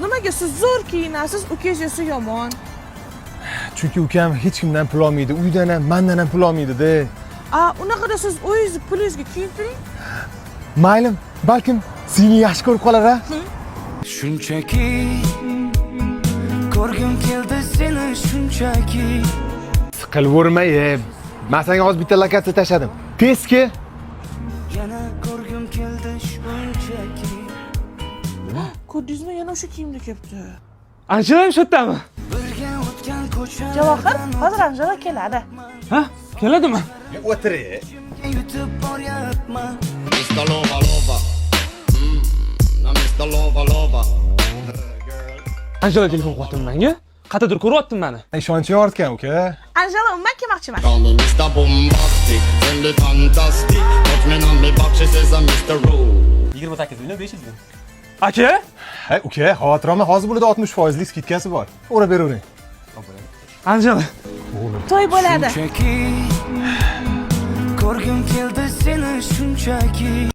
Nimaga siz zo'r kiyinasiz, ukangiz esa yomon? Chunki ukam hech kimdan pul olmaydi, uydan ham, mendan ham pul olmaydi-da. Unaqada siz o'zingizni pulingizga kiyib turing. Maylim, balkim seni yaxshi ko'rib qolar-a? Shunchaki ko'rgim keldi seni shunchaki. Siqilverma, men senga hozir bitta lokatsiya tashladim. Tezki. Yana ko'rgim keldi shunchaki. Ko'rdingizmi, yana o'sha kiyimda kelibdi. Anjela ham shu yerdami? Birga o'tgan ko'chalardan Javohir, hozir Anjela keladi. Ha? Keladimi? O'tir. yutib boryapman. Mr. Lover, lover. Now Mr. Lover, lover. Anjela telefon qilyaptimi menga? Qayerdadir ko'ryaptim meni. Ishonching ortgan, uka. Anjela umuman kelmoqchiman. Call me Mr. Bombastic, send it fantastic. Touch me on me back, she says I'm Mr. Rude. 28 million 500 ming. Aka? Hey, uka, xavotir olma, hozir bo'ladi 60% skitkasi bor. O'rab beravering. Anjela. To'y bo'ladi. Shunchaki ko'rgim keldi seni shunchaki.